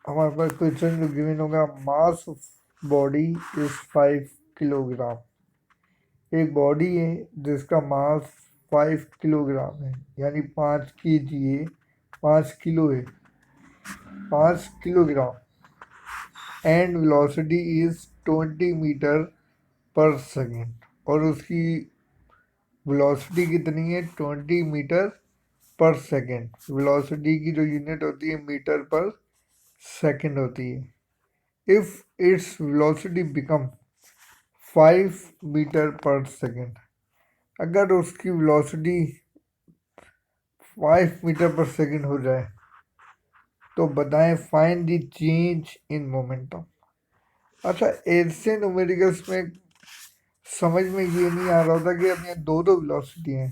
हमारे पास क्वेश्चन जो गिवन होगा, मास ऑफ बॉडी इज 5 किलोग्राम। एक बॉडी है जिसका मास 5 किलोग्राम है, यानी 5 kg है, 5 किलो है, 5 kilogram. And velocity is 20 metre per second, और उसकी वेलोसिटी कितनी है? 20 मीटर पर सेकेंड। वेलोसिटी की जो यूनिट होती है मीटर पर सेकेंड होती है। If its velocity become 5 metre per second, अगर उसकी वेलोसिटी 5 मीटर पर सेकेंड हो जाए तो बताएं find the change in momentum. अच्छा, ऐसे न्यूमेरिकल्स में समझ में ये नहीं आ रहा था कि अब यहाँ दो दो वेलोसिटी हैं।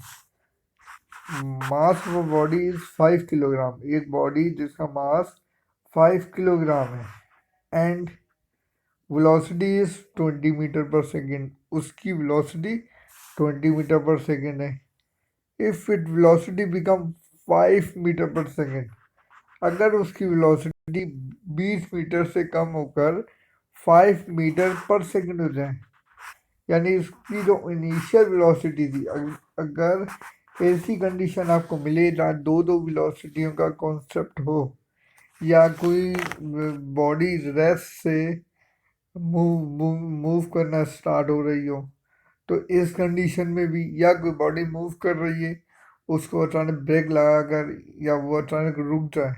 Mass of body is 5 kilogram, एक बॉडी जिसका मास 5 किलोग्राम है, and velocity is 20 metre per second, उसकी वेलोसिटी 20 मीटर पर सेकेंड है। If it velocity become 5 metre per second, अगर उसकी वेलोसिटी 20 मीटर से कम होकर 5 मीटर पर सेकेंड हो जाए, यानी इसकी जो इनिशियल वेलोसिटी थी, अगर ऐसी कंडीशन आपको मिले जहाँ दो दो वेलोसिटियों का कॉन्सेप्ट हो, या कोई बॉडी रेस्ट से मूव मूव मूव करना स्टार्ट हो रही हो, तो इस कंडीशन में भी, या कोई बॉडी मूव कर रही है, उसको अचानक ब्रेक लगाकर या वो अचानक रुक जाए,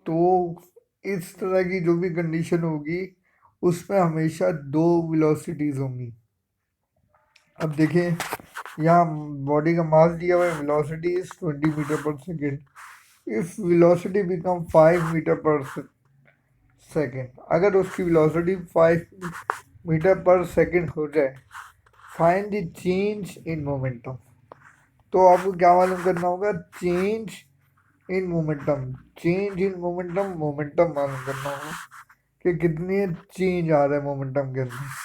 तो इस तरह की जो भी कंडीशन होगी उसमें हमेशा दो वेलोसिटीज होंगी। अब देखें, यहाँ बॉडी का मास दिया हुआ है, velocity is 20 metre per second. If velocity become 5 metre per second, अगर उसकी वेलोसिटी 5 मीटर पर सेकेंड हो जाए, find the change in momentum. तो आपको क्या मालूम करना होगा? Change in momentum. Change in momentum, momentum मालूम करना होगा कि कितनी चेंज आ रहा है मोमेंटम के अंदर।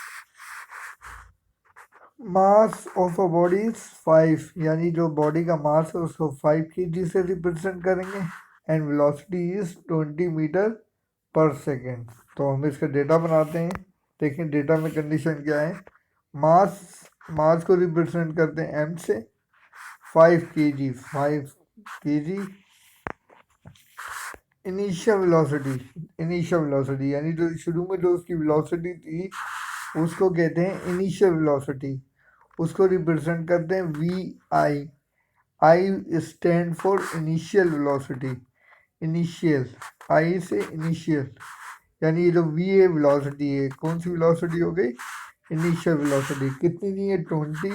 Mass of a body is 5, यानी जो बॉडी का मास है उसको 5 kg से रिप्रेजेंट करेंगे, and velocity is 20 metre per second. तो हम इसका डेटा बनाते हैं। देखें डेटा में कंडीशन क्या है। मास मास को रिप्रेजेंट करते हैं m से, 5 kg, 5 kg। इनिशियल वेलोसिटी यानी जो शुरू में जो उसकी वेलोसिटी थी उसको कहते हैं इनिशियल वेलोसिटी, उसको रिप्रेजेंट करते हैं V I. I stand for initial velocity. Initial, I से इनिशियल, यानी ये जो वी है वेलोसिटी है, कौन सी वेलोसिटी हो गई? Initial velocity. कितनी दी है? 20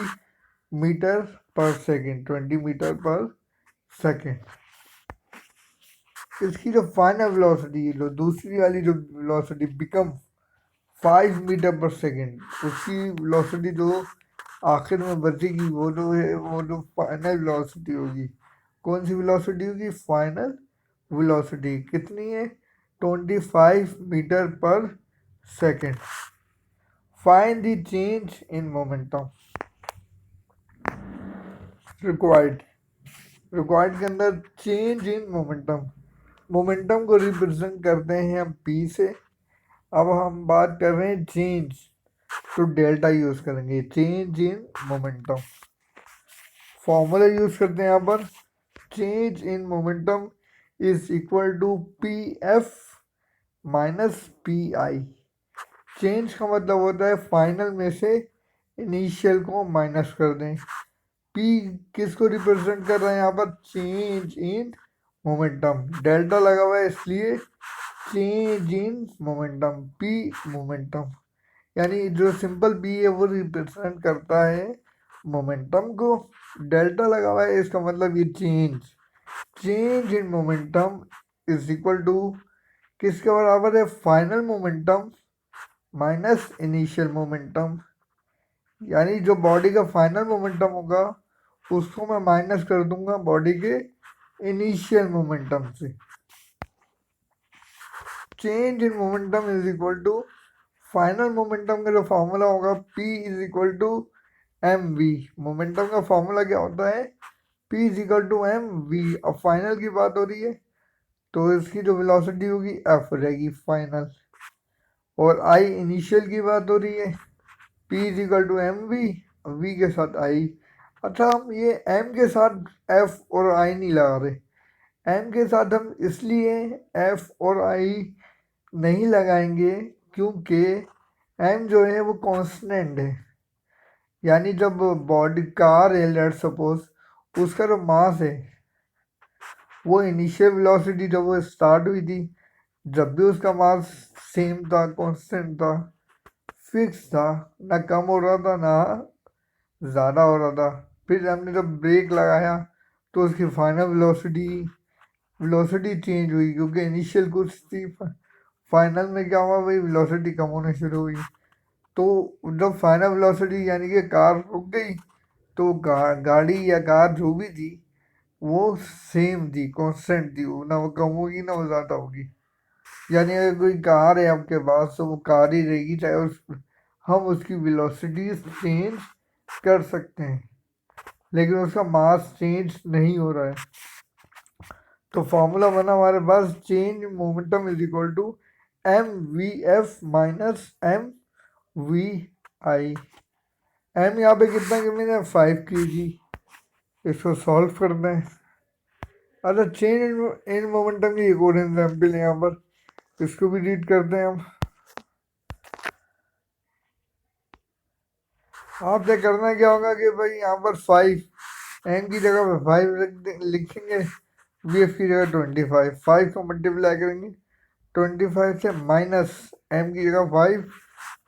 metre per second, 20 metre per second. इसकी जो फाइनल वेलोसिटी है, जो दूसरी वाली जो velocity become 5 metre per second, उसकी वेलोसिटी जो आखिर में बचेगी वो जो है, वो जो फाइनल वेलोसिटी होगी, कौन सी वेलोसिटी होगी? Final velocity. कितनी है? 25 metre per second. Find the change in momentum. Required required के अंदर चेंज इन मोमेंटम, मोमेंटम को रिप्रेजेंट करते हैं हम पी से। अब हम बात कर रहे हैं चेंज, तो डेल्टा यूज करेंगे, change in momentum. Formula use करते हैं यहाँ पर, change in momentum is equal to P F minus P I. Change का मतलब होता है फाइनल में से इनिशियल को माइनस कर दें। पी किसको रिप्रेजेंट कर रहे हैं यहाँ पर? Change in momentum. डेल्टा लगा हुआ है इसलिए change in momentum, P momentum, यानी जो सिंपल बी है वो रिप्रेजेंट करता है मोमेंटम को। डेल्टा लगा हुआ है इसका मतलब ये change in momentum is equal to किसके बराबर है? Final momentum minus initial momentum, यानी जो बॉडी का फाइनल मोमेंटम होगा उसको मैं माइनस कर दूंगा बॉडी के इनिशियल मोमेंटम से। Change in momentum is equal to final momentum का जो फॉर्मूला होगा P is equal to M V. Momentum का फॉर्मूला क्या होता है? P is equal to M V. अब फाइनल की बात हो रही है तो इसकी जो वेलोसिटी होगी एफ हो जाएगी फाइनल। और आई इनिशियल की बात हो रही है, P is equal to M V के साथ आई। अच्छा, हम ये एम के साथ एफ और आई नहीं लगा रहे। एम के साथ हम इसलिए एफ और आई नहीं लगाएंगे क्योंकि एम जो है वो कांस्टेंट है। यानी जब बॉडी कार है, लेट सपोज उसका जो मास है वो इनिशियल वेलोसिटी जब वो स्टार्ट हुई थी, जब भी उसका मास सेम था, कांस्टेंट था, फिक्स था, ना कम हो रहा था ना ज़्यादा हो रहा था। फिर हमने जब ब्रेक लगाया तो उसकी फाइनल वेलोसिटी चेंज हुई क्योंकि इनिशियल कुछ थी, फाइनल में क्या हुआ, वही वेलोसिटी कम होने शुरू हुई। तो जब फाइनल वेलोसिटी यानी कि कार रुक गई तो गाड़ी या कार जो भी थी वो सेम थी, कांस्टेंट थी, ना वो कम होगी ना वो ज़्यादा होगी। यानी अगर कोई कार है आपके पास तो वो कार ही रहेगी, चाहे हम उसकी वेलोसिटी चेंज कर सकते हैं लेकिन उसका मास चेंज नहीं हो रहा है। तो फॉर्मूला बना हमारे पास, change momentum is equal to M V F minus M V I. M यहाँ पे कितना गिवन है, 5 kg। इसको सॉल्व करते हैं। अच्छा, चेंज इन मोमेंटम की एक और एग्जाम्पल है यहाँ पर, इसको भी रीड करते हैं हम। आपसे करना क्या होगा कि भाई यहाँ पर 5 एम की जगह पर 5 लिखेंगे, वी एफ की जगह 25, 5 को मल्टीप्लाई करेंगे 25 से, माइनस एम की जगह 5,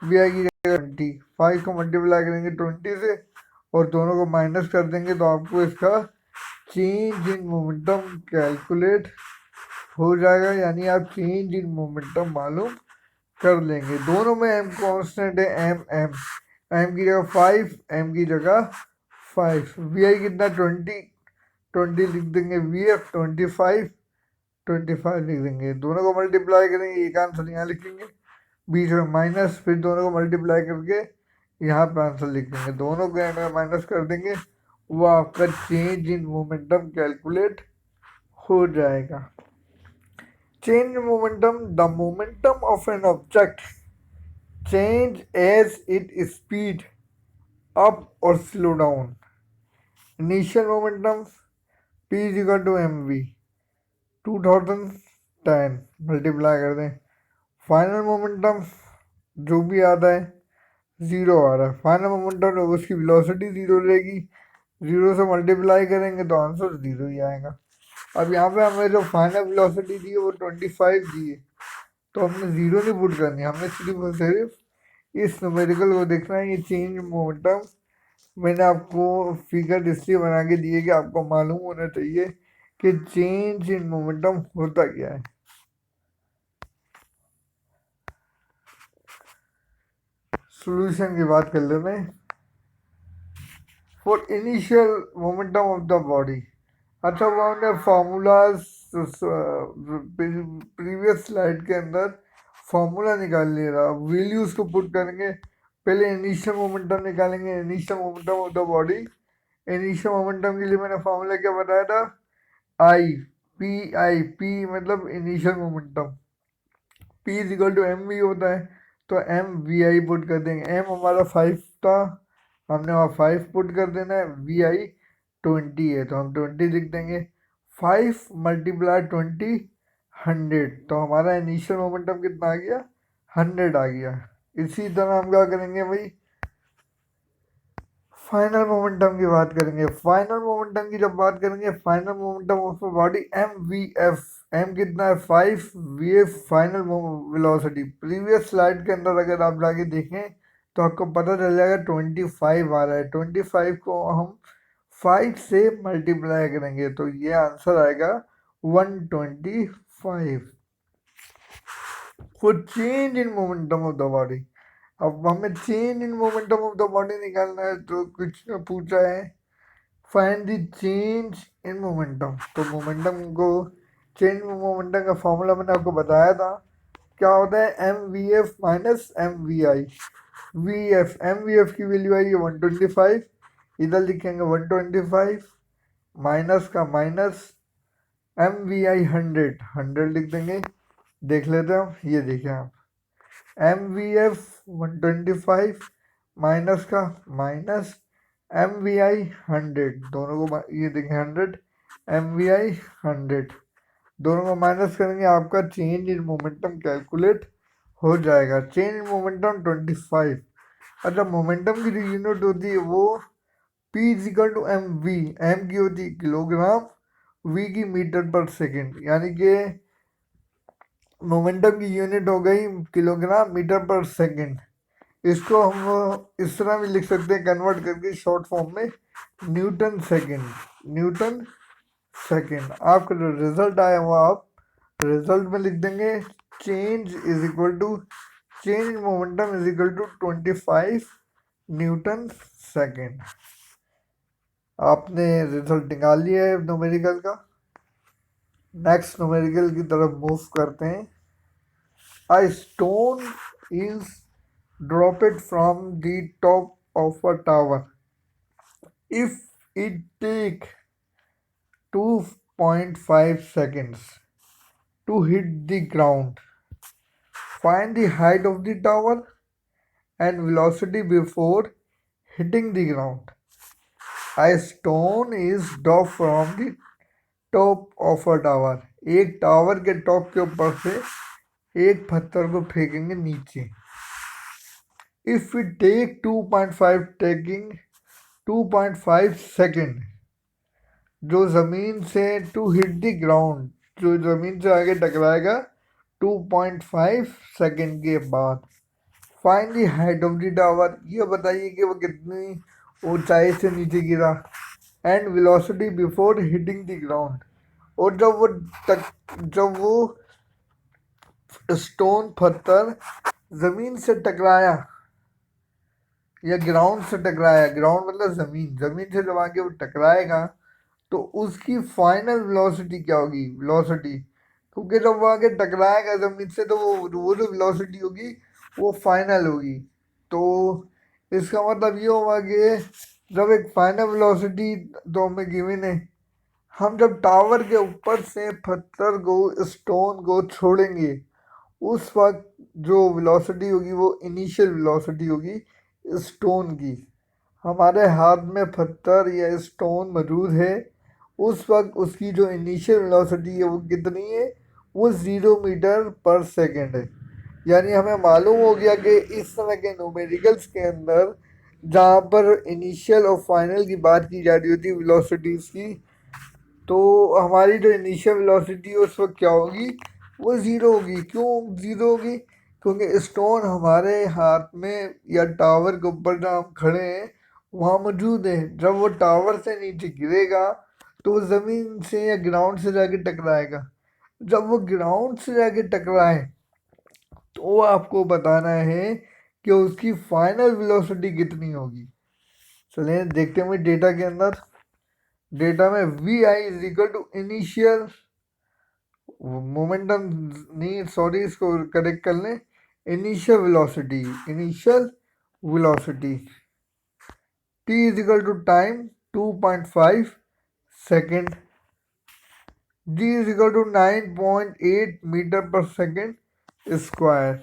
वी आई की जगह 20, 5 को मल्टीप्लाई करेंगे 20 से और दोनों को माइनस कर देंगे तो आपको इसका चेंज इन मोमेंटम कैलकुलेट हो जाएगा। यानी आप चेंज इन मोमेंटम मालूम कर लेंगे। दोनों में एम कांस्टेंट है, एम की जगह 5, एम की जगह 5, वी आई कितना 20 लिख देंगे, वी एफ 25 लिख देंगे। दोनों को मल्टीप्लाई करेंगे, एक आंसर यहाँ लिखेंगे, बीच में माइनस, फिर दोनों को मल्टीप्लाई करके यहाँ पे आंसर लिख देंगे। दोनों को एंड में माइनस कर देंगे, वो आपका चेंज इन मोमेंटम कैलकुलेट हो जाएगा। Change momentum, the momentum of an object change as it speed up और slow down. Initial momentum p is equal to M V 2010 multiply कर दें, फाइनल मोमेंटम जो भी आता है ज़ीरो आ रहा है। फाइनल मोमेंटम उसकी वेलोसिटी ज़ीरो रहेगी, ज़ीरो से मल्टीप्लाई करेंगे तो आंसर ज़ीरो ही आएगा। अब यहाँ पे हमें जो फाइनल वेलोसिटी दी है वो 25 दी है, तो हमने ज़ीरो नहीं पुट करनी, हमने सिर्फ और सिर्फ इस न्यूमेरिकल को देखना है। ये चेंज मोमेंटम मैंने आपको फिगर इसलिए बना के दिए कि आपको मालूम होना चाहिए कि चेंज इन मोमेंटम होता क्या है। सॉल्यूशन की बात कर लेते हैं। For initial momentum of the body, अच्छा वो हमने फार्मूलाज प्रीवियस स्लाइड के अंदर फार्मूला निकाल ले रहा, वैल्यूज को पुट करेंगे। पहले इनिशियल मोमेंटम निकालेंगे, initial momentum of the body. Initial momentum के लिए मैंने फार्मूला क्या बताया था, आई पी मतलब initial momentum, P is equal to M V होता है, तो एम वी आई पुट कर देंगे। एम हमारा 5 था, हमने वहाँ 5 पुट कर देना है, वी आई 20 है तो हम 20 लिख देंगे। 5 मल्टीप्लाई 20 100, तो हमारा इनिशियल मोमेंटम कितना आ गया, 100 आ गया। इसी तरह हम क्या करेंगे भाई, फाइनल मोमेंटम की बात करेंगे। फाइनल मोमेंटम की जब बात करेंगे, final momentum of body M V F, M कितना है 5, V F final velocity. Previous slide के अंदर अगर आप जाके देखें तो आपको पता चल जाएगा 25 आ रहा है। 25 को हम 5 से मल्टीप्लाई करेंगे तो ये आंसर आएगा 125 for change in momentum of the body. अब हमें change in momentum of the body निकालना है, तो कुछ पूछा है find the change in momentum. तो मोमेंटम को, चेंज मोमेंटम का फॉर्मूला मैंने आपको बताया था, क्या होता है M V F minus M V I. V F, M V F की वैल्यू आई है 125, इधर लिखेंगे 125, माइनस का माइनस MVI 100 लिख देंगे। देख लेते हैं हम, ये देखिए आप, MVF 125 माइनस का माइनस MVI 100, दोनों को ये देखें 100 MVI 100, दोनों को माइनस करेंगे, आपका चेंज इन मोमेंटम कैलकुलेट हो जाएगा। Change in momentum 25। अच्छा, मोमेंटम की जो यूनिट होती है वो P is equal to M V, M की होती है किलोग्राम, V की मीटर पर सेकेंड, यानी कि मोमेंटम की यूनिट हो गई किलोग्राम मीटर पर सेकेंड। इसको हम इस तरह भी लिख सकते हैं कन्वर्ट करके शॉर्ट फॉर्म में, न्यूटन सेकेंड, न्यूटन सेकेंड। आपका जो रिजल्ट आया वो आप रिजल्ट में लिख देंगे, change is equal to, change in momentum is equal to 25 newton second. आपने रिजल्ट निकाल लिया है न्यूमेरिकल का। नेक्स्ट न्यूमेरिकल की तरफ मूव करते हैं। A stone is dropped from the top of a tower. If it take 2.5 seconds to hit the ground, find the height of the tower and velocity before hitting the ground. A stone is dropped from the top of a tower. एक tower के top के ऊपर से एक पत्थर को फेंकेंगे नीचे। If we take 2.5, taking 2.5 second, जो जमीन से टू हिट द ग्राउंड, जो जमीन से आगे टकराएगा 2.5 सेकेंड के बाद। Find the height of the tower, ये बताइए कि वो कितनी ऊंचाई से नीचे गिरा। And velocity before hitting the ground, और जब वो स्टोन पत्थर जमीन से टकराया या ग्राउंड से टकराया, ग्राउंड मतलब जमीन, जमीन से जब आके वो टकराएगा तो उसकी फाइनल वेलोसिटी क्या होगी, वेलोसिटी, क्योंकि जब वो आगे टकराएगा जमीन से तो वो जो वेलोसिटी होगी वो फाइनल होगी। तो इसका मतलब ये होगा कि जब एक फाइनल वेलोसिटी तो हमें गिवन है, हम जब टावर के ऊपर से पत्थर को, स्टोन को छोड़ेंगे, उस वक्त जो वेलोसिटी होगी वो इनिशियल वेलोसिटी होगी स्टोन की। हमारे हाथ में पत्थर या स्टोन मौजूद है, उस वक्त उसकी जो इनिशियल वेलोसिटी है वो कितनी है, वो 0 मीटर पर सेकेंड है। यानी हमें मालूम हो गया कि इस तरह के न्यूमेरिकल्स के अंदर जहाँ पर इनिशियल और फाइनल की बात की जा रही होती है वेलोसिटीज़ की, तो हमारी जो इनिशियल वेलोसिटी है उस वक्त क्या होगी, वो ज़ीरो होगी। क्यों ज़ीरो होगी, क्योंकि स्टोन हमारे हाथ में या टावर के ऊपर जहाँ हम खड़े हैं वहाँ मौजूद है। जब वो टावर से नीचे गिरेगा तो वो ज़मीन से या ग्राउंड से जाके टकराएगा। जब वो ग्राउंड से जाके टकराए तो आपको बताना है कि उसकी फाइनल वेलोसिटी कितनी होगी। चलिए देखते हैं डेटा के अंदर। डेटा में V I is equal to initial momentum, नहीं सॉरी इसको करेक्ट कर लें, initial velocity, initial velocity, T is equal to time 2.5 second, G is equal to 9.8 metre per second square.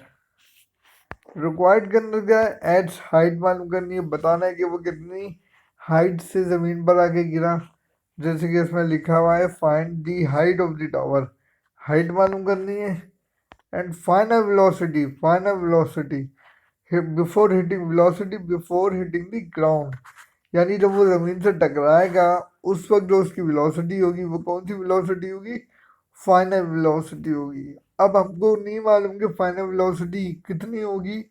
Required के अंदर क्या है, एच हाइट मालूम करनी है, बताना है कि वो कितनी हाइट से ज़मीन पर आके गिरा। जैसे कि इसमें लिखा हुआ है find the height of the tower, height मालूम करनी है। And final velocity, final velocity before hitting, velocity before hitting the ground, यानी जब वो ज़मीन से टकराएगा उस वक्त जो उसकी वेलोसिटी होगी वो कौन सी वेलोसिटी होगी, फाइनल वेलोसिटी होगी। अब हमको नहीं मालूम कि फाइनल वेलोसिटी कितनी होगी,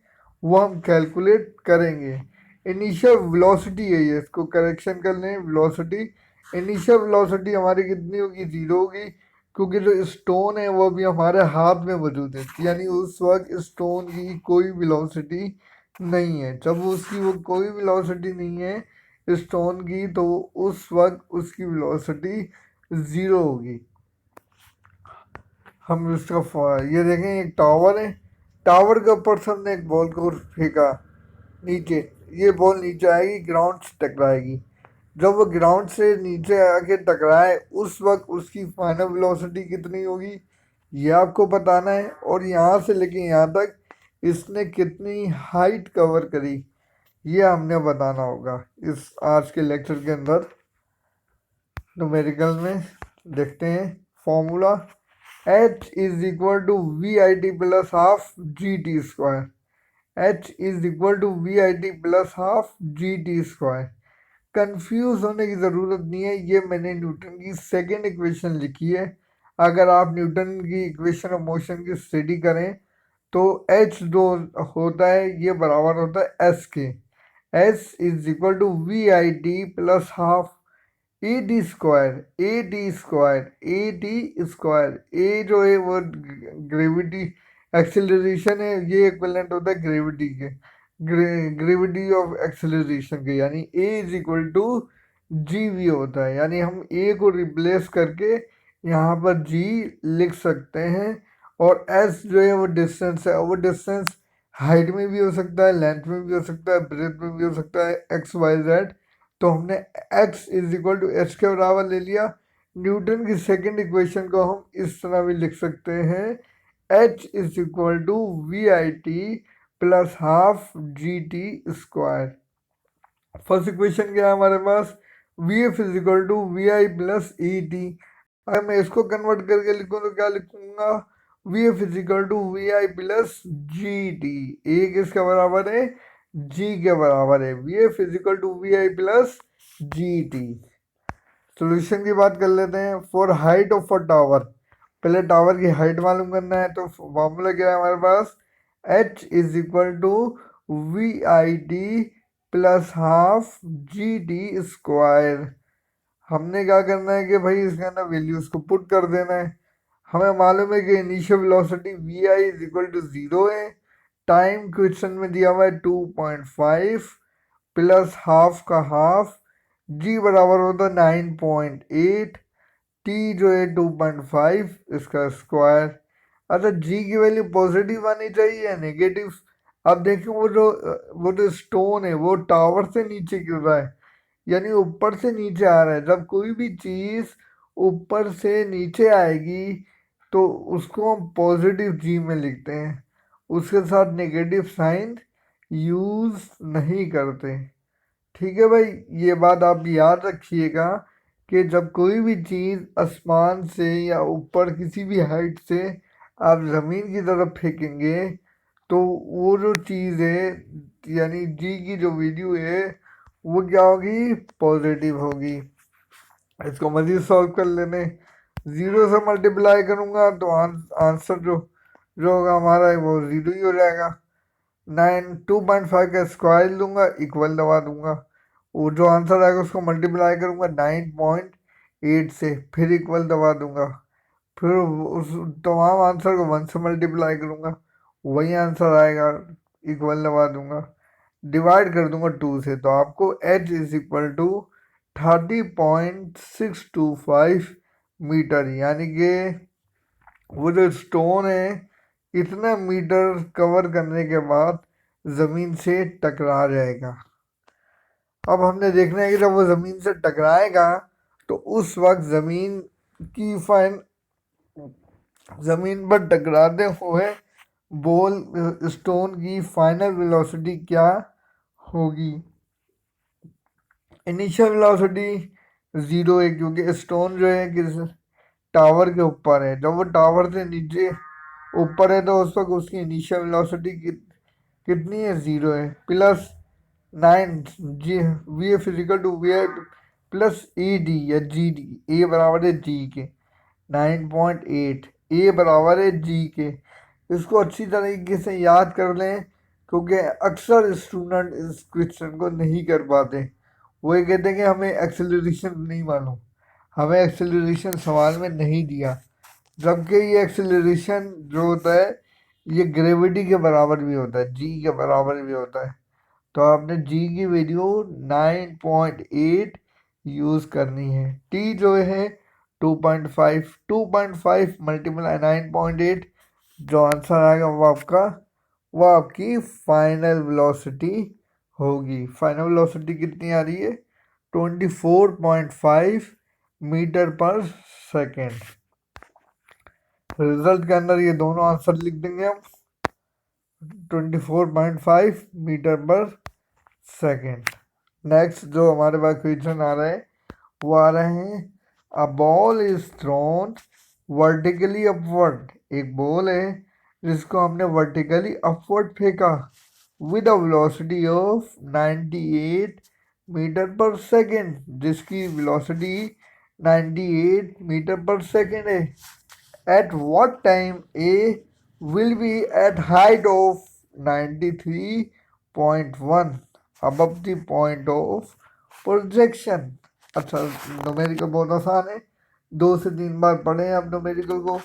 वो हम कैलकुलेट करेंगे। इनिशियल वेलोसिटी है ये, इसको करेक्शन कर लें, वेलोसिटी, इनिशियल वेलोसिटी हमारी कितनी होगी, ज़ीरो होगी, क्योंकि जो स्टोन है वो भी हमारे हाथ में मौजूद है, यानी उस वक्त स्टोन की कोई वेलोसिटी नहीं है। जब उसकी वो कोई वेलोसिटी नहीं है स्टोन की तो उस वक्त उसकी वेलोसिटी ज़ीरो होगी। हम इसका ये देखें, एक टावर है, टावर के ऊपर से हमने एक बॉल को फेंका नीचे, ये बॉल नीचे आएगी, ग्राउंड से टकराएगी। जब वो ग्राउंड से नीचे आके टकराए उस वक्त उसकी फाइनल वेलोसिटी कितनी होगी, ये आपको बताना है। और यहाँ से लेके यहाँ तक इसने कितनी हाइट कवर करी, ये हमने बताना होगा इस आज के लेक्चर के अंदर। न्यूमेरिकल में देखते हैं formula. H is equal to V I T plus half G T square. H is equal to V I T plus half G T square. Confuse होने की ज़रूरत नहीं है, ये मैंने न्यूटन की सेकेंड इक्वेशन लिखी है। अगर आप न्यूटन की इक्वेशन ऑफ मोशन की स्टडी करें तो एच जो होता है ये बराबर होता है एस के। S is equal to V I T plus half A D square. A D square A D square, A जो है वो ग्रेविटी एक्सेलरेशन है, ये इक्विवेलेंट होता है ग्रेविटी के, ग्रेविटी ऑफ एक्सेलरेशन के, यानी A is equal to G V होता है। यानी हम ए को रिप्लेस करके यहाँ पर जी लिख सकते हैं। और एस जो है वो डिस्टेंस है, वो डिस्टेंस हाइट में भी हो सकता है, लेंथ में भी हो सकता है, ब्रेथ में भी हो सकता है, एक्स वाई जेड। तो हमने x is equal to H के बराबर ले लिया। न्यूटन की सेकंड इक्वेशन को हम इस तरह भी लिख सकते हैं, h is equal to V I T plus half G T square. First equation क्या है हमारे पास, V F is equal to V I plus E T. अगर मैं इसको कन्वर्ट करके लिखूँ तो क्या लिखूंगा, V F is equal to V I plus G T. A किसके बराबर है, जी के बराबर है। V F is equal to V I plus G T. Solution की बात कर लेते हैं। For height of a tower, पहले टावर की हाइट मालूम करना है, तो फॉर्मूला क्या है हमारे पास, H is equal to V I T plus half G T square. हमने क्या करना है कि भाई इसके अंदर वैल्यूज को पुट कर देना है। हमें मालूम है कि initial velocity V I is equal to zero है। टाइम क्वेश्चन में दिया हुआ है 2.5 प्लस हाफ का हाफ, जी बराबर होता है 9.8, टी जो है 2.5 इसका स्क्वायर। अच्छा जी की वैल्यू पॉजिटिव आनी चाहिए या नेगेटिव। अब देखिए वो जो स्टोन है वो टावर से नीचे गिर रहा है, यानी ऊपर से नीचे आ रहा है। जब कोई भी चीज़ ऊपर से नीचे आएगी तो उसको हम पॉजिटिव जी में लिखते हैं, उसके साथ नेगेटिव साइन यूज़ नहीं करते। ठीक है भाई, ये बात आप याद रखिएगा कि जब कोई भी चीज़ आसमान से या ऊपर किसी भी हाइट से आप ज़मीन की तरफ फेंकेंगे तो वो जो चीज़ है यानी जी की जो वैल्यू है वो क्या होगी, पॉजिटिव होगी। इसको मज़ीद सॉल्व कर लेने, ज़ीरो से मल्टीप्लाई करूँगा तो आंसर जो जो होगा हमारा वो ज़ीरो ही हो जाएगा। 2.5 का स्क्वायर लूँगा, इक्वल दबा दूंगा, वो जो आंसर आएगा उसको मल्टीप्लाई करूँगा 9.8 से, फिर इक्वल दबा दूंगा, फिर उस तमाम आंसर को 1 से मल्टीप्लाई करूँगा, वही आंसर आएगा, इक्वल दबा दूंगा, डिवाइड कर दूंगा 2 से। तो आपको h is equal to 30.625 metre, यानी कि वो जो स्टोन है इतना मीटर कवर करने के बाद ज़मीन से टकरा जाएगा। अब हमने देखना है कि जब वो ज़मीन से टकराएगा तो उस वक्त ज़मीन पर टकराते हुए बॉल स्टोन की फाइनल वेलोसिटी क्या होगी। इनिशियल वेलोसिटी ज़ीरो है क्योंकि स्टोन जो है किस टावर के ऊपर है। जब वो टावर से नीचे ऊपर है तो उस वक्त उसकी इनिशियल वेलोसिटी कितनी है, ज़ीरो है। Plus 9 G V A physical two V I plus A D या जी डी, ए बराबर है जी के 9.8, ए बराबर है जी के। इसको अच्छी तरीके से याद कर लें क्योंकि अक्सर स्टूडेंट इस क्वेश्चन को नहीं कर पाते। वो ये कहते हैं कि हमें एक्सेलरेशन नहीं मालूम, हमें एक्सेलरेशन सवाल में नहीं दिया, जबकि ये एक्सेलरेशन जो होता है ये ग्रेविटी के बराबर भी होता है, जी के बराबर भी होता है। तो आपने जी की वैल्यू 9.8 यूज़ करनी है। टी जो है 2.5 मल्टीप्लाई 9.8, जो आंसर आएगा वो आपकी फाइनल वेलोसिटी होगी। फाइनल वेलोसिटी कितनी आ रही है, 24.5 मीटर पर सेकेंड। रिजल्ट के अंदर ये दोनों आंसर लिख देंगे हम। 24.5 मीटर पर सेकेंड। नेक्स्ट जो हमारे पास क्वेश्चन आ रहा है वो आ रहे हैं, a ball is thrown vertically upward. एक बॉल है जिसको हमने वर्टिकली अपवर्ड फेंका with a velocity of 98 metre per second, जिसकी वेलोसिटी 98 मीटर पर सेकेंड है। At what time A will be at height of 93.1 above the point of projection? अच्छा, numerical बहुत आसान है, 2 से 3 बार पढ़े आप न्यूमेरिकल को,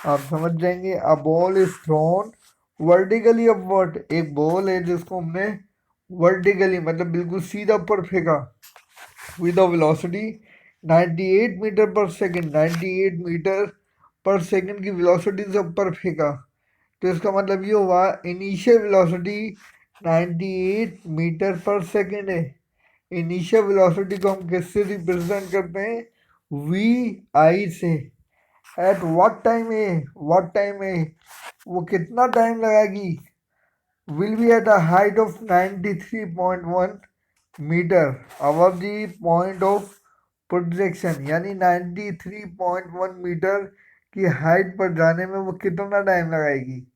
आप समझ जाएंगे। A ball is thrown vertically upward. एक बॉल है जिसको हमने वर्टिकली मतलब बिल्कुल सीधा ऊपर फेंका with a velocity 98 metre per second. 98 metre per second की वेलोसिटी से ऊपर फेंका, तो इसका मतलब ये हुआ initial velocity 98 metre per second है। इनिशियल वेलोसिटी को हम किससे रिप्रेजेंट करते हैं? वी आई से। At what time a, what time a, वो कितना टाइम लगाएगी? Will be at a height of 93.1 metre above the point of projection, यानी 93.1 मीटर की हाइट पर जाने में वो कितना टाइम लगाएगी।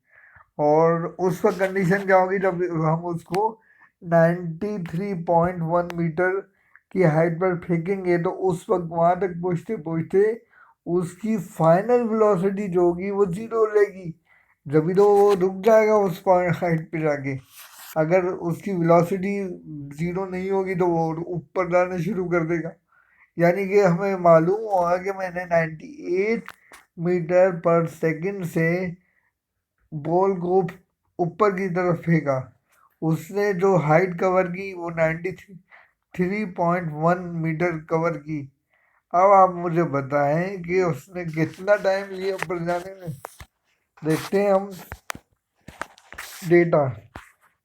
और उस वक्त कंडीशन क्या होगी जब हम उसको 93.1 मीटर की हाइट पर फेंकेंगे, तो उस वक्त वहां तक पहुँचते पहुँचते उसकी फाइनल वेलोसिटी जो होगी वो 0 हो जाएगी। जब तो वो रुक जाएगा उस पॉइंट हाइट पे जाके। अगर उसकी वेलोसिटी 0 नहीं होगी तो वो ऊपर जाने शुरू कर देगा। यानी कि हमें मालूम हुआ कि मैंने 98 मीटर पर सेकंड से बॉल को ऊपर की तरफ फेंका, उसने जो हाइट कवर की वो 93.1 मीटर कवर की। अब आप मुझे बताएं कि उसने कितना टाइम लिया ऊपर जाने में। देखते हैं हम data.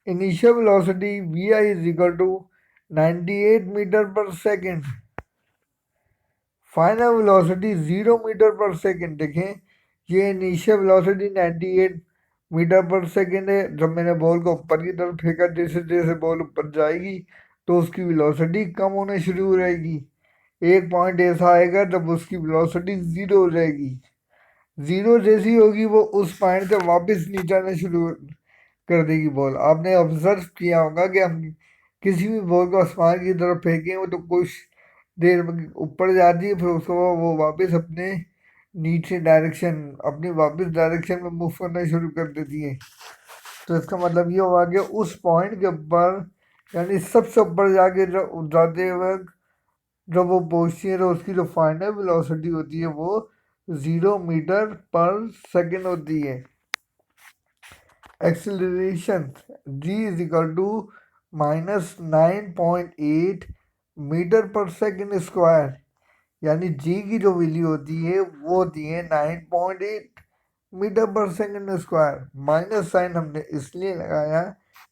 Initial velocity V I is equal to 98 metre per second, final velocity 0 metre per second. देखें, ये initial velocity 98 metre per second है। जब मैंने बॉल को ऊपर की तरफ फेंका, जैसे जैसे बॉल ऊपर जाएगी तो उसकी वेलोसिटी कम होने शुरू हो जाएगी। एक पॉइंट ऐसा आएगा जब उसकी वेलोसिटी 0 हो जाएगी। 0 जैसी होगी वो उस पॉइंट से वापस नीचे आना शुरू कर देगी बॉल। आपने ऑब्जर्व किया होगा कि हम किसी भी बॉल को आसमान की तरफ फेंकें वो तो कुछ देर ऊपर जाती है, फिर उसको वो वापस अपने नीचे डायरेक्शन, अपनी वापस डायरेक्शन में मूव करना शुरू कर देती है। तो इसका मतलब ये हुआ कि उस पॉइंट के ऊपर, यानी सबसे ऊपर जाके जाते वक्त जब वो पहुंचती है तो उसकी जो फाइनल वेलोसिटी होती है वो 0 मीटर पर सेकेंड होती है। Acceleration g is equal to -9.8 metre per second square, यानी g की जो वैल्यू होती है वो होती है 9.8 metre per second square. Minus sign हमने इसलिए लगाया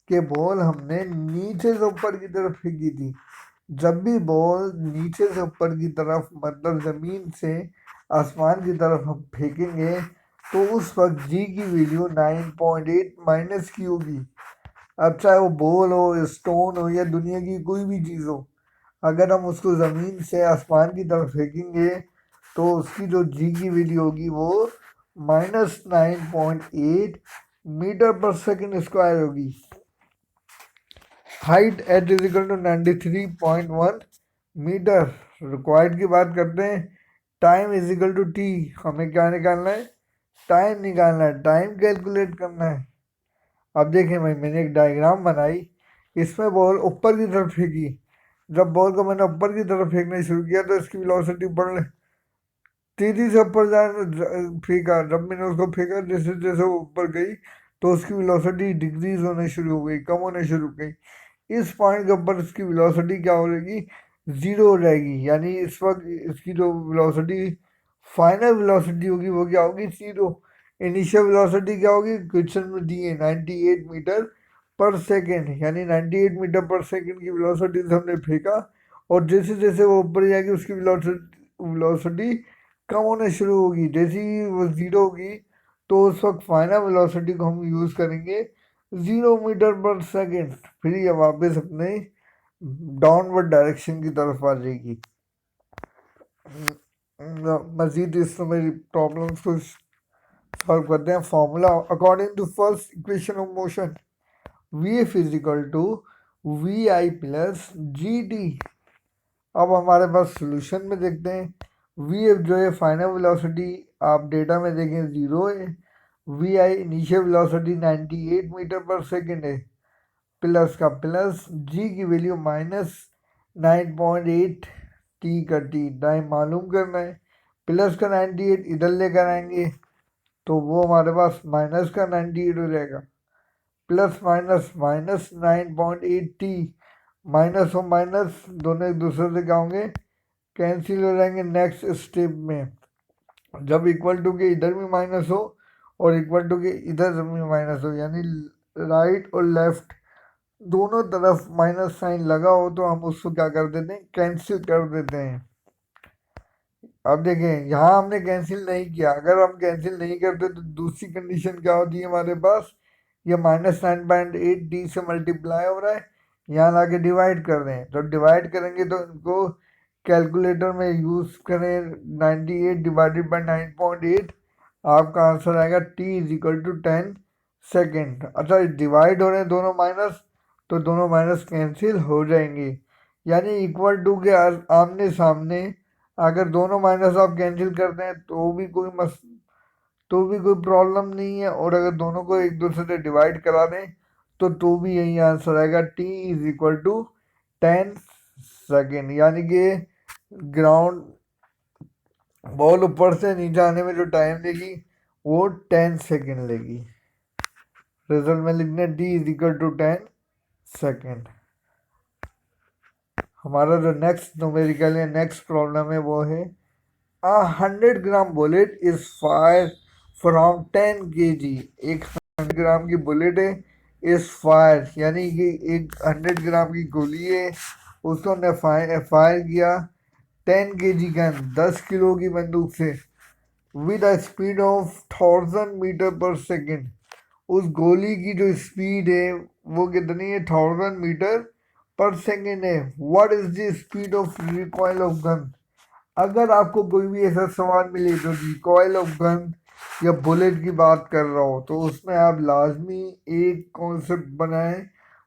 कि बॉल हमने नीचे से ऊपर की तरफ फेंकी थी। जब भी बॉल नीचे से ऊपर की तरफ मतलब ज़मीन से आसमान की तरफ हम फेंकेंगे तो उस वक्त जी की वैल्यू 9.8 माइनस की होगी। अब चाहे वो बॉल हो, स्टोन हो या दुनिया की कोई भी चीज़ हो, अगर हम उसको ज़मीन से आसमान की तरफ फेंकेंगे तो उसकी जो जी की वैल्यू होगी वो -9.8 मीटर पर सेकेंड स्क्वायर होगी। Height at is equal to 93.1 metre. Required की बात करते हैं। Time is equal to T. हमें क्या निकालना है? टाइम निकालना है, टाइम कैलकुलेट करना है। अब देखें भाई, मैंने एक डायग्राम बनाई, इसमें बॉल ऊपर की तरफ फेंकी। जब बॉल को मैंने ऊपर की तरफ फेंकना शुरू किया तो इसकी वेलोसिटी बढ़ तेजी से ऊपर फेंका। जब मैंने उसको फेंका, जैसे जैसे वो ऊपर गई तो उसकी वेलोसिटी डिक्रीज होने शुरू हो गई, कम होने शुरू हो गई। इस पॉइंट के ऊपर इसकी वेलोसिटी क्या हो जाएगी? 0 हो जाएगी। यानी इस वक्त इसकी जो वेलोसिटी फाइनल वेलोसिटी होगी वो क्या होगी? 0। इनिशियल वेलोसिटी क्या होगी? क्वेश्चन में दी है 98 मीटर पर सेकेंड, यानी 98 मीटर पर सेकेंड की वेलोसिटी से हमने फेंका और जैसे जैसे वो ऊपर जाएगी उसकी वेलोसिटी कम होना शुरू होगी। जैसे ही वो ज़ीरो होगी तो उस वक्त फाइनल वेलोसिटी को हम यूज़ करेंगे 0 मीटर पर सेकेंड। फिर ये वापस अपने डाउनवर्ड डायरेक्शन की तरफ आ जाएगी। मजीद इस समय प्रॉब्लम्स को सॉल्व करते हैं। Formula according to first equation of motion, V F is equal to V I plus G T. अब हमारे पास सोल्यूशन में देखते हैं। वी एफ जो है फाइनल वेलोसिटी आप डेटा में देखें 0 है। V I initial velocity 98 metre per second है, प्लस का प्लस जी की वैल्यू -9.8 टी का टी टाइम मालूम करना है। प्लस का 98 इधर लेकर आएंगे तो वो हमारे पास माइनस का 98 हो जाएगा। प्लस माइनस -9.8 टी, माइनस और माइनस दोनों एक दूसरे से क्या होंगे, कैंसिल हो जाएंगे। नेक्स्ट स्टेप में जब इक्वल टू के इधर भी माइनस हो और इक्वल टू के इधर भी माइनस हो, यानी राइट और लेफ्ट दोनों तरफ माइनस साइन लगा हो तो हम उसको क्या कर देते हैं, कैंसिल कर देते हैं। अब देखें यहाँ हमने कैंसिल नहीं किया। अगर हम कैंसिल नहीं करते तो दूसरी कंडीशन क्या होती है हमारे पास, ये -9.8 डी से मल्टीप्लाई हो रहा है, यहाँ लाके डिवाइड कर रहे हैं। जब डिवाइड करेंगे तो इनको कैलकुलेटर में यूज़ करें, 98 डिवाइडेड बाई 9.8, आपका आंसर आएगा T is equal to 10 second. अच्छा डिवाइड हो रहे हैं दोनों माइनस, तो दोनों माइनस कैंसिल हो जाएंगे, यानी इक्वल टू के आमने सामने अगर दोनों माइनस आप कैंसिल करते हैं तो भी कोई प्रॉब्लम नहीं है, और अगर दोनों को एक दूसरे से डिवाइड करा दें तो भी यही आंसर आएगा T is equal to 10 second. यानी कि ग्राउंड बॉल ऊपर से नीचे आने में जो टाइम लेगी वो 10 सेकेंड लेगी। रिजल्ट में लिखने d is equal to 10 second. हमारा जो नेक्स्ट न्यूमेरिकल है, नेक्स्ट प्रॉब्लम है वो है 100 gram bullet is fire from 10 kg। एक 100 ग्राम की बुलेट है, इज फायर यानी कि एक 100 ग्राम की गोली है, उसको हमने फायर किया 10 kg गन, 10 किलो की बंदूक से, with a speed of 1000 metre per second. उस गोली की जो स्पीड है वो कितनी है, 1000 मीटर पर सेकेंड है। What is the speed of recoil of gun. अगर आपको कोई भी ऐसा सवाल मिले जो रिकॉइल ऑफ गन या बुलेट की बात कर रहा हो तो उसमें आप लाजमी एक कॉन्सेप्ट बनाएं,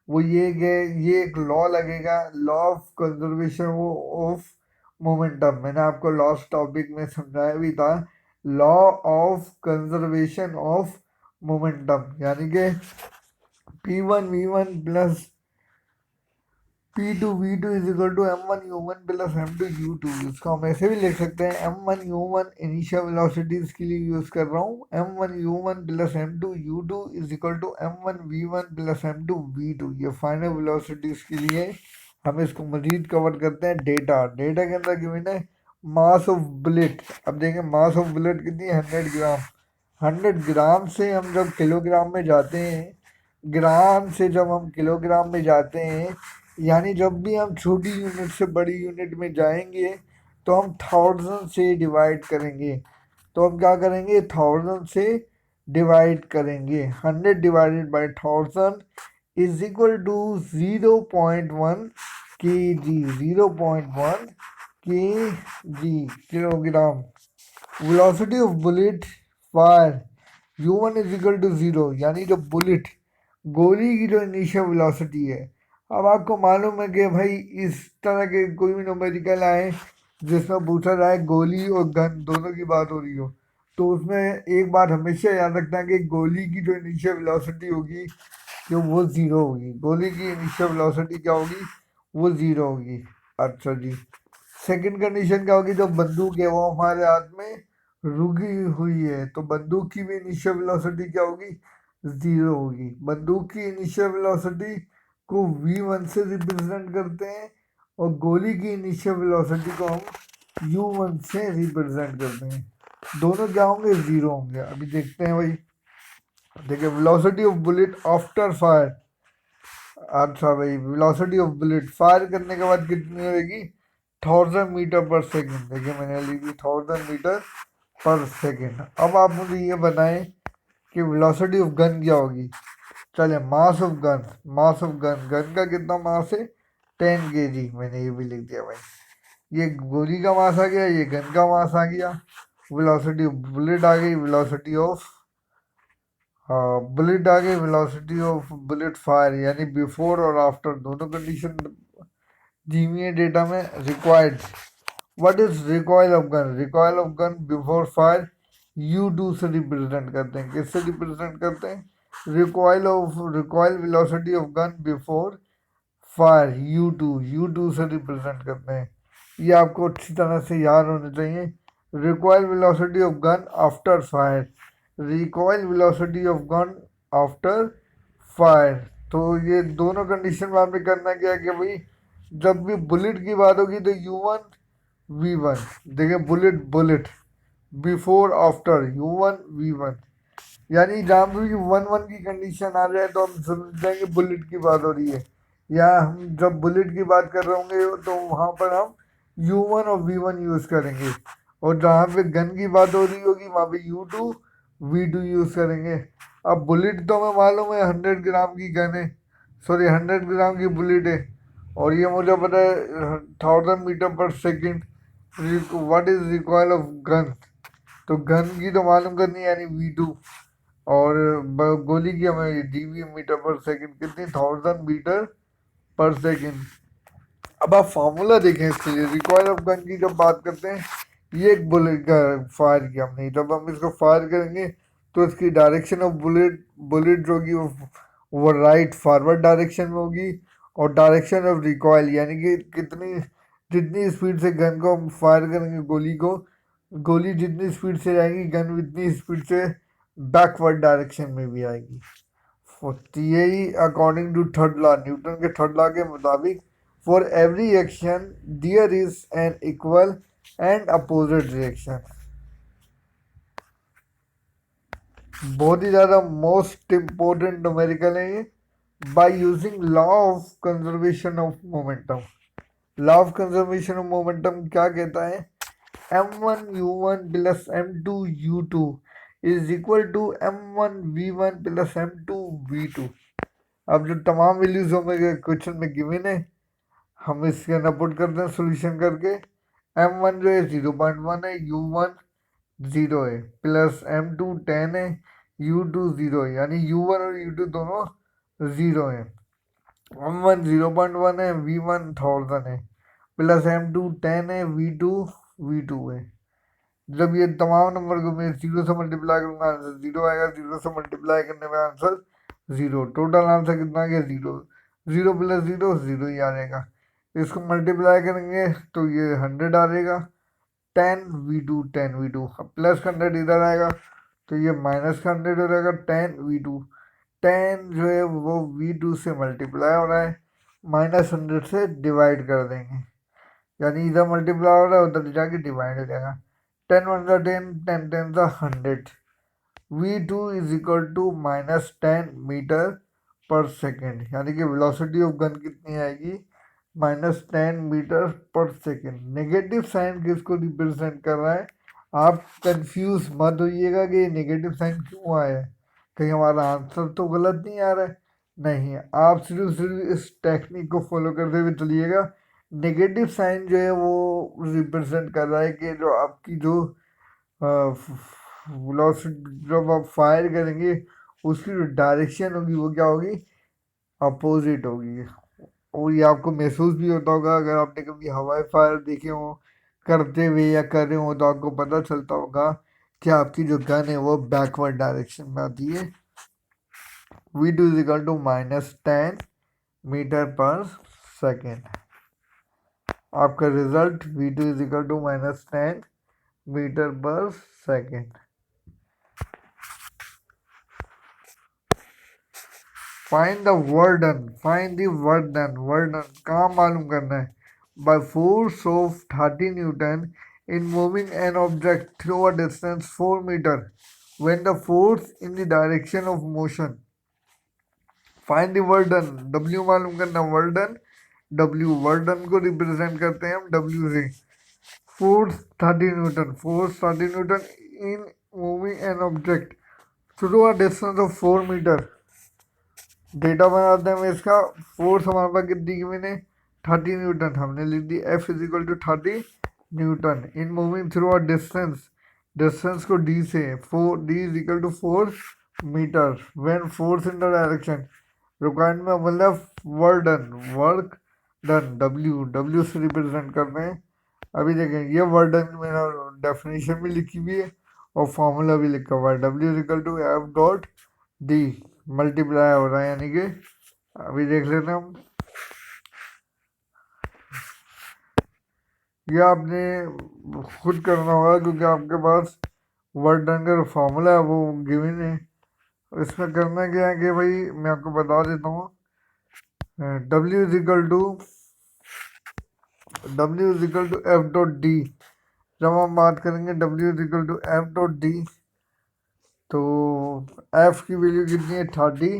वो ये कि ये एक लॉ लगेगा, law of conservation of momentum. मैंने आपको लास्ट टॉपिक में समझाया भी था, law of conservation of momentum, यानी कि P1 V1 plus P2 V2 is equal to M1 U1 plus M2 U2। इसको हम ऐसे भी लिख सकते हैं, M1 U1 इनिशियल वेलोसिटीज के लिए यूज कर रहा हूँ, M1 U1 plus M2 U2 is equal to M1 V1 plus M2 V2। ये फाइनल वेलोसिटीज के लिए हम इसको मजीद कवर करते हैं। डेटा के अंदर गिवन है मास ऑफ बुलेट। अब देखें मास ऑफ बुलेट कितनी है, 100 ग्राम। 100 ग्राम से हम जब किलोग्राम में जाते हैं, ग्राम से जब हम किलोग्राम में जाते हैं, यानी जब भी हम छोटी यूनिट से बड़ी यूनिट में जाएंगे तो हम 1000 से डिवाइड करेंगे। तो हम क्या करेंगे, 1000 से डिवाइड करेंगे। 100 divided by 1000 is equal to 0.1 K G, 0.1 K G kilogram. Velocity of bullet fire U1 is equal to 0, यानी जो बुलेट गोली की जो इनिशियल वेलोसिटी है। अब आपको मालूम है कि भाई इस तरह के कोई भी न्यूमेरिकल आए जिसमें पूछा जाए गोली और गन दोनों की बात हो रही हो, तो उसमें एक बात हमेशा याद रखना कि गोली की जो इनिशियल वेलोसिटी होगी जो वो ज़ीरो होगी। गोली की इनिशियल वेलोसिटी क्या होगी, वो ज़ीरो होगी। अच्छा जी, सेकंड कंडीशन क्या होगी, जो बंदूक है वो हमारे हाथ में रुकी हुई है तो बंदूक की भी इनिशियल वेलोसिटी क्या होगी, ज़ीरो होगी। बंदूक की इनिशियल वेलोसिटी को V1 से रिप्रेजेंट करते हैं और गोली की इनिशियल वेलोसिटी को हम U1 से रिप्रेजेंट करते हैं। दोनों क्या होंगे, ज़ीरो होंगे। अभी देखते हैं भाई, देखिए velocity of bullet after fire अच्छा भाई, वेलोसिटी ऑफ बुलेट फायर करने के बाद कितनी होगी? 1000 मीटर पर सेकेंड। देखिए मैंने ली थी 1000 मीटर पर सेकेंड। अब आप मुझे ये बताएं कि वेलोसिटी ऑफ गन क्या होगी। चले, mass of gun. Mass of gun, gun का कितना मास है? 10 kg। मैंने ये भी लिख दिया भाई। ये गोली का मास आ गया, ये गन का मास आ गया। वेलोसिटी ऑफ बुलेट आ गई, वेलोसिटी ऑफ बुलेट आ गई, वेलोसिटी ऑफ बुलेट फायर, यानी बिफोर और आफ्टर दोनों कंडीशन जीवीए डेटा में required. What is recoil of gun? Recoil of gun before fire U2 से रिप्रेजेंट करते हैं। किससे रिप्रेजेंट करते हैं? Recoil velocity of gun before fire U2 से रिप्रेजेंट करते हैं। ये आपको अच्छी तरह से याद होने चाहिए। Recoil velocity of gun after fire, recoil velocity of gun after fire. तो ये दोनों कंडीशन में आपने करना क्या है कि भाई जब भी बुलेट की बात होगी तो U1 V1। देखिए bullet bullet, before after U1 V1, यानी जहाँ पे भी 1 1 की कंडीशन आ जाए तो हम समझ जाएंगे बुलेट की बात हो रही है। या हम जब बुलेट की बात कर रहे होंगे तो वहाँ पर हम U1 और V1 यूज़ करेंगे। और जहाँ पे गन की बात हो रही होगी वहाँ पे U2 V2 यूज़ करेंगे। अब बुलेट तो हमें मालूम है 100 ग्राम की गन है, सॉरी 100 ग्राम की बुलेट है। और ये मुझे पता है 1000 metre per second. What is recoil of gun? तो गन की तो मालूम करनी है, यानी V2। और गोली की हमें DV मीटर पर सेकेंड कितनी? 1000 मीटर पर सेकेंड। अब आप फार्मूला देखें इसके लिए, रिकॉइल ऑफ गन की जब बात करते हैं, ये एक बुलेट का फायर किया हमने, जब हम इसको फायर करेंगे तो इसकी डायरेक्शन ऑफ बुलेट बुलेट जो होगी वो राइट फॉरवर्ड डायरेक्शन में होगी। और डायरेक्शन ऑफ रिकॉइल यानी कि कितनी जितनी स्पीड से गन को हम फायर करेंगे, गोली को, गोली जितनी स्पीड से जाएगी गन उतनी स्पीड से बैकवर्ड डायरेक्शन में भी आएगी। तो यही according to third law, Newton के थर्ड लॉ के मुताबिक, for every action there is an equal and opposite reaction. बहुत ही ज़्यादा मोस्ट इम्पोर्टेंट न्यूमेरिकल है ये। By using law of conservation of momentum. Law of conservation of momentum क्या कहता है? M1 U1 plus M2 U2 is equal to M1 V1 plus M2 V2। अब जो तमाम वैल्यूज हमें क्वेश्चन में गिवन है, हम इसके अंदर पुट करते हैं सोल्यूशन करके। M1 जो है 0.1 है, U1 0 है, प्लस M2 10 है, U2 0 है, यानी U1 और U2 दोनों 0 है। M1 0.1 है, V1 1000 है, प्लस M2 10 है, V2 है। जब ये तमाम नंबर को मैं जीरो से मल्टीप्लाई करूंगा आंसर जीरो आएगा, जीरो से मल्टीप्लाई करने में आंसर जीरो। टोटल आंसर कितना आ गया? Zero. Zero plus zero zero ही आ जाएगा। इसको मल्टीप्लाई करेंगे तो ये 100 आ जाएगा। 10 V2 प्लस 100 इधर आएगा तो ये माइनस 100 हो जाएगा। 10 V2, 10 जो है वो V2 से मल्टीप्लाई हो रहा है, माइनस 100 से डिवाइड कर देंगे, यानी इधर मल्टीप्लाई हो रहा है उधर जाके डिवाइड हो जाएगा। 10 1 10, 10 10 100। V2 is equal to -10 metre per second, यानी कि वेलोसिटी ऑफ गन कितनी आएगी? -10 metre per second. Negative sign किसको रिप्रेजेंट कर रहा है? आप कंफ्यूज मत होइएगा कि ये नेगेटिव साइन क्यों आया है, कहीं हमारा आंसर तो गलत नहीं आ रहा है। नहीं, आप सिर्फ सिर्फ इस टेक्निक को फॉलो करते हुए चलिएगा। नेगेटिव साइन जो है वो रिप्रेजेंट कर रहा है कि जो आपकी जो वेलोसिटी जब आप फायर करेंगे उसकी जो डायरेक्शन होगी वो क्या होगी? अपोजिट होगी। और ये आपको महसूस भी होता होगा अगर आपने कभी हवाई फायर देखे हो करते हुए या कर रहे हो, तो आपको पता चलता होगा कि आपकी जो गन है वो बैकवर्ड डायरेक्शन में आती है। V2 is equal to -10 metre per second. आपका result V2 is equal to -10 metre per second. Find the work done, find the work done. Work done काम मालूम करना है। By force of 30 N in moving an object through a distance 4 meter, when the force in the direction of motion find the work done, W मालूम करना, work done, W work done को represent करते हैं हम W से। Force 30 newton, force 30 newton in moving an object through a distance of 4 metre. Data बनाते हैं इसका। फोर्स हमारे पास कितनी की मैंने 30 न्यूटन, हमने लिख दी F is equal to 30 newton in moving through a distance, distance को डी से, for D is equal to 4 metre when force in the direction required में मतलब work done, work done W, W से represent कर रहे हैं। अभी देखें ये वर्क डन मेरा डेफिनेशन भी लिखी हुई है और फॉर्मूला भी लिखा हुआ है, W is equal to F dot D, multiply हो रहा है यानी कि अभी देख लेते हैं हम। ये आपने खुद करना होगा क्योंकि आपके पास वर्क डन का फॉर्मूला है वो गिवन है। इसमें करना क्या है कि भाई मैं आपको बता देता हूँ, W is equal to F dot D. जब हम बात करेंगे W is equal to F dot D, तो एफ की वैल्यू कितनी है 30,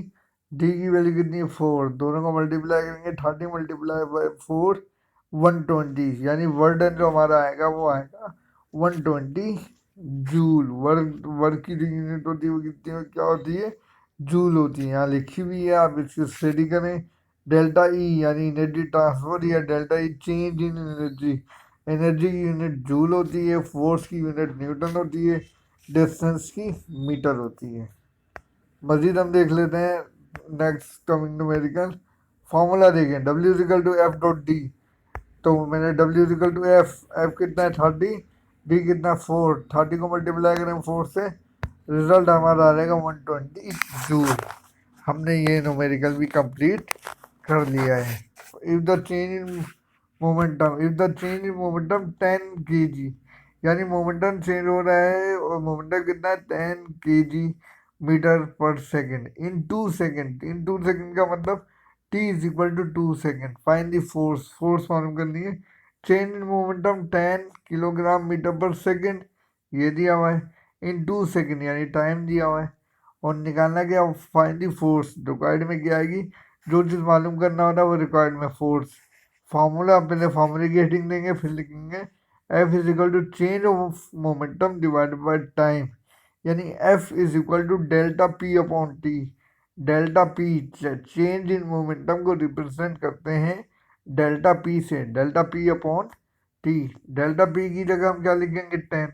डी की वैल्यू कितनी है 4, दोनों को मल्टीप्लाई करेंगे 30 मल्टीप्लाई बाई 4 120, यानी वर्क डन जो हमारा आएगा वो आएगा 120 जूल। वर्क वर्क की जो यूनिट होती है वो कितनी क्या होती है, जूल होती है। यहाँ लिखी हुई है, आप इसकी स्टडी करें। डेल्टा ई यानी एनर्जी ट्रांसफर या delta E change in energy, energy की यूनिट जूल होती है, फोर्स की यूनिट न्यूटन होती है, डिस्टेंस की मीटर होती है। मजीद हम देख लेते हैं नेक्स्ट कमिंग न्यूमेरिकल फॉर्मूला देखें, W equal to F dot D. तो मैंने W equal to F, F कितना है 30, डी कितना 4, 30 को मल्टीप्लाई करें 4 से, रिजल्ट हमारा आ जाएगा 120 जूल। हमने ये न्यूमेरिकल भी कंप्लीट कर लिया है। If the change in momentum, if the change in momentum 10 kg, यानी मोमेंटम चेंज हो रहा है और मोमेंटम कितना है 10 kg metre per second in 2 second. In 2 second का मतलब T is equal to 2 second. Find the force, force मालूम करनी है। Change in momentum 10 kilogram metre per second, ये दिया हुआ है, इन 2 सेकेंड यानी टाइम दिया हुआ है, और निकालना क्या, फाइंड दी फोर्स। रिक्वायर्ड में क्या आएगी, जो चीज़ मालूम करना होता है वो रिक्वायर्ड में फोर्स। फार्मूला पहले फार्मूले की हेडिंग देंगे, फिर लिखेंगे F is equal to change of momentum divided by time, यानी F is equal to delta P upon T. Delta P change in momentum को रिप्रेजेंट करते हैं डेल्टा पी से, delta P upon T. Delta P की जगह हम क्या लिखेंगे 10,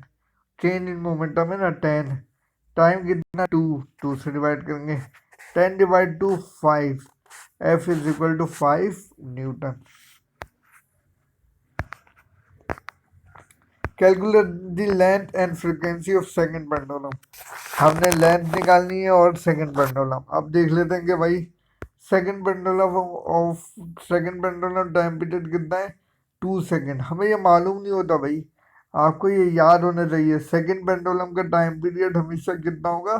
चेंज इन मोमेंटम है ना 10, टाइम कितना 2, 2 से डिवाइड करेंगे, 10 divide two 5, F is equal to 5 newton. Calculate the length and frequency of second pendulum. हमने लेंथ निकालनी है और सेकंड पेंडुलम। अब देख लेते हैं कि भाई second pendulum of second pendulum time period कितना है 2 सेकेंड। हमें ये मालूम नहीं होता भाई, आपको ये याद होना चाहिए। सेकंड पेंडुलम का टाइम पीरियड हमेशा कितना होगा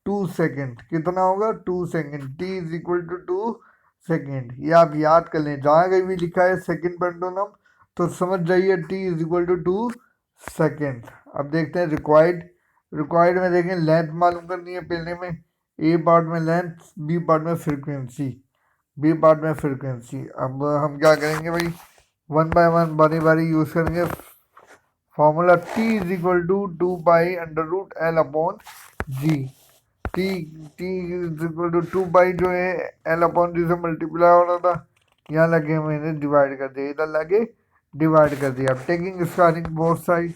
2 सेकेंड। कितना होगा 2 second, T is equal to 2 second. ये आप याद कर लें, जहाँ कहीं भी लिखा है सेकंड पेंडुलम तो समझ जाइए T is equal to 2 second. अब देखते हैं रिक्वायर्ड। रिक्वायर्ड में देखें लेंथ मालूम करनी है पहले में, ए पार्ट में लेंथ, बी पार्ट में फ्रीक्वेंसी, बी पार्ट में फ्रीक्वेंसी। अब हम क्या करेंगे भाई, वन बाय वन बारी बारी यूज करेंगे formula. T is equal to 2 pi under root L upon G. T T is equal to 2 pi जो है एल अपॉन जी से मल्टीप्लाई हो रहा था, यहाँ लगे मैंने डिवाइड कर दिया, इधर लगे डिवाइड कर दिया। अब टेकिंग स्क्वायरिंग बोथ साइड,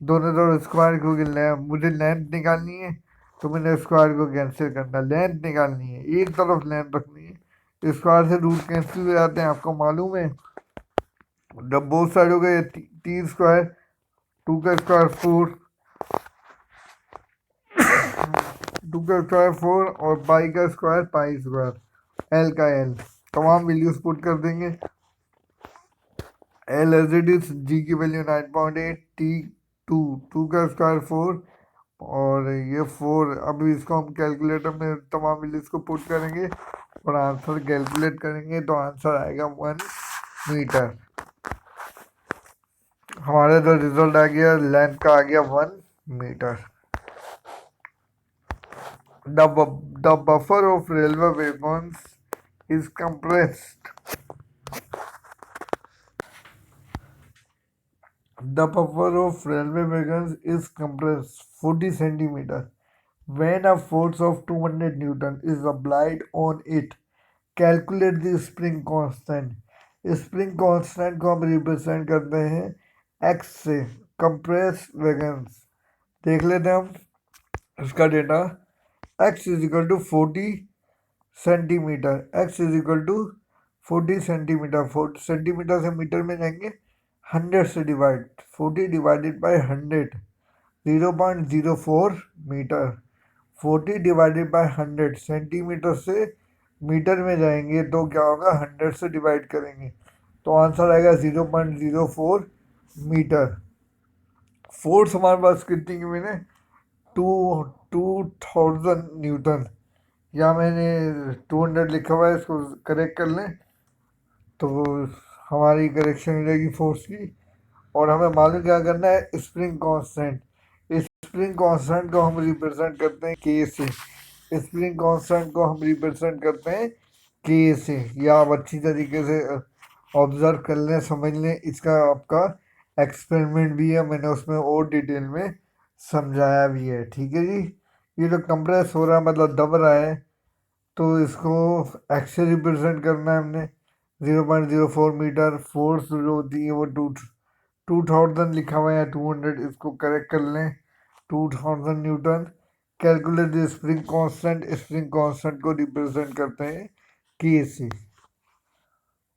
दोनों तरफ स्क्वायर क्योंकि मुझे लेंथ निकालनी है तो मैंने स्क्वायर को कैंसिल करना, लेंथ निकालनी है, एक तरफ लेंथ रखनी है, स्क्वायर से रूट कैंसिल हो जाते हैं, आपको मालूम है। जब बोथ साइड हो गए टी स्क्वायर, 2 का स्क्वायर 4, 2 का स्क्वायर 4 और पाई का स्क्वायर पाई स्क्वायर, एल का एल, तमाम वैल्यूज पुट कर देंगे। एल एज इट इज, जी की वैल्यू 9.8, टी 2, 2 का स्क्वायर 4 और ये 4। अब इसको हम कैलकुलेटर में तमाम वैल्यूज को पुट करेंगे और आंसर कैलकुलेट करेंगे तो आंसर आएगा 1 मीटर। हमारे जो रिजल्ट आ गया लेंथ का आ गया 1 metre. The buffer of railway wagons is compressed. The buffer of railway wagons is compressed 40 centimeter. When a force of 200 Newton is applied on it, calculate the spring constant. Spring constant को हम represent करते हैं x से। Compress wagons देख लेते हैं हम इसका data. X is equal to 40 centimetre. X is equal to 40 centimetre. 40 centimetre से मीटर में जाएंगे 100 से divide. 40 divided by 100 0.04 metre. 40 divided by 100 centimetre से मीटर में जाएंगे तो क्या होगा 100 से डिवाइड करेंगे तो आंसर आएगा 0.04 मीटर। फोर्स हमारे पास कितनी की मैंने 2000 न्यूटन, या मैंने 200 लिखा हुआ है, इसको करेक्ट कर लें तो हमारी करेक्शन हो जाएगी फोर्स की। और हमें मालूम क्या करना है स्प्रिंग कांस्टेंट। स्प्रिंग कांस्टेंट को हम रिप्रेजेंट करते हैं के से। स्प्रिंग कांस्टेंट को हम रिप्रेजेंट करते हैं के से। या आप अच्छी तरीके से ऑब्जर्व कर लें, समझ लें। इसका आपका एक्सपेरिमेंट भी है, मैंने उसमें और डिटेल में समझाया भी है। ठीक है जी। ये जो कंप्रेस हो रहा है मतलब दब रहा है तो इसको एक्स से रिप्रेजेंट करना है हमने। 0.04 मीटर। फोर्स जो होती है वो 2000 लिखा हुआ है 200, इसको करेक्ट कर लें 2000 Newton. Calculate the spring constant. Spring constant को रिप्रेजेंट करते हैं के से।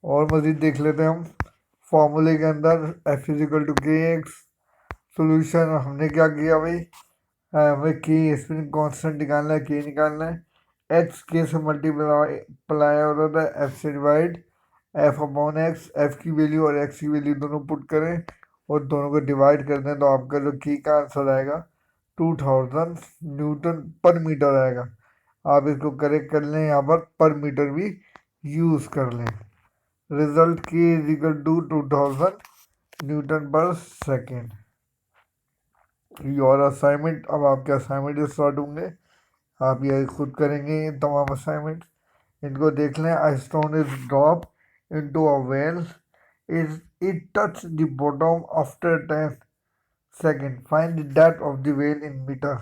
और मज़ीद देख लेते हैं हम फॉर्मूले के अंदर एफ इज इक्वल टू के एक्स। सोल्यूशन हमने क्या किया भाई, हमें के स्प्रिंग कांस्टेंट निकालना है, के निकालना है। एक्स के से मल्टीप्लाई हो रहा था एफ से divide. F upon x, F की वैल्यू और एक्स की वैल्यू दोनों पुट करें और दोनों को डिवाइड कर दें तो आपका जो की का आंसर आएगा 2000 न्यूटन पर मीटर आएगा। आप इसको करेक्ट कर लें, यहाँ पर मीटर भी यूज़ कर लें। रिजल्ट की इज इक्वल टू 2000 न्यूटन पर सेकेंड। योर असाइनमेंट, अब आपके असाइनमेंट स्टार्ट होंगे, आप ये खुद करेंगे ये तमाम असाइनमेंट। इनको देख लें। A stone is drop into a well. It touched the bottom after 10 seconds. Find the depth of the well in meter.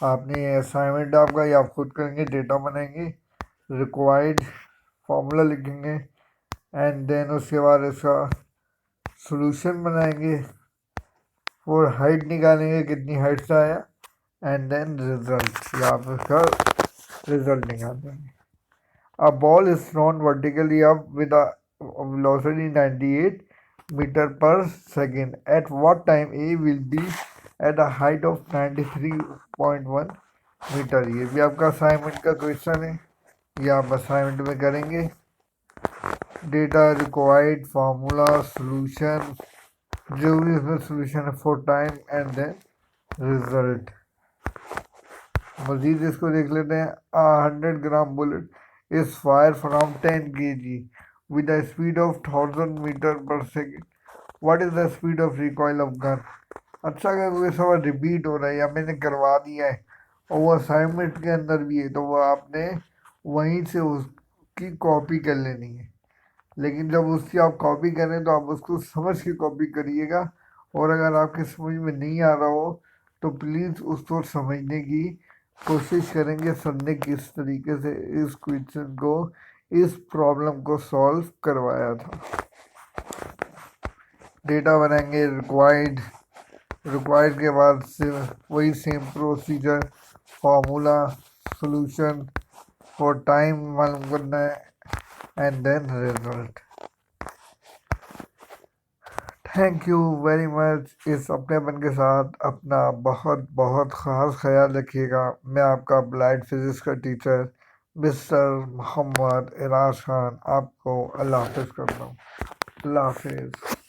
आपने ये असाइनमेंट आपका ये आप खुद करेंगे, डेटा बनाएंगे, रिक्वायर्ड फॉर्मूला लिखेंगे एंड देन उसके बाद इसका सॉल्यूशन बनाएंगे और हाइट निकालेंगे कितनी हाइट से आया एंड देन रिजल्ट, या आप इसका रिजल्ट निकाल देंगे। A ball is thrown vertically up with a velocity 98 meter per second. At what time A will be at a height of 93.1 metre. ये भी आपका असाइनमेंट का क्वेश्चन है, ये आप असाइनमेंट में करेंगे। डेटा रिक्वायर्ड, फार्मूला, सॉल्यूशन, जो भी इसमें सॉल्यूशन है for time and then result. मजीद इसको देख लेते हैं। 100 gram bullet is fired from 10 kg with a speed of 1000 meter per second. What is the speed of recoil of gun? अच्छा, अगर कोई सवाल रिपीट हो रहा है या मैंने करवा दिया है और वो असाइनमेंट के अंदर भी है तो वो आपने वहीं से उसकी कॉपी कर लेनी है। लेकिन जब उसकी आप कॉपी करें तो आप उसको समझ के कॉपी करिएगा। और अगर आपके समझ में नहीं आ रहा हो तो प्लीज़ उसको समझने की कोशिश करेंगे सर ने किस तरीके से इस क्वेश्चन को, इस प्रॉब्लम को सॉल्व करवाया था। डेटा बनाएंगे रिक्वायर्ड के बाद से वही same procedure, formula, solution for time मालूम करना है and then result. Thank you very much. इस अपनेपन के साथ अपना बहुत बहुत ख़ास ख्याल रखिएगा। मैं आपका अप्लाइड फिज़िक्स का टीचर मिस्टर मोहम्मद इराज खान आपको अल्लाह हाफ़िज़ करता हूँ। अल्लाह हाफ़िज़।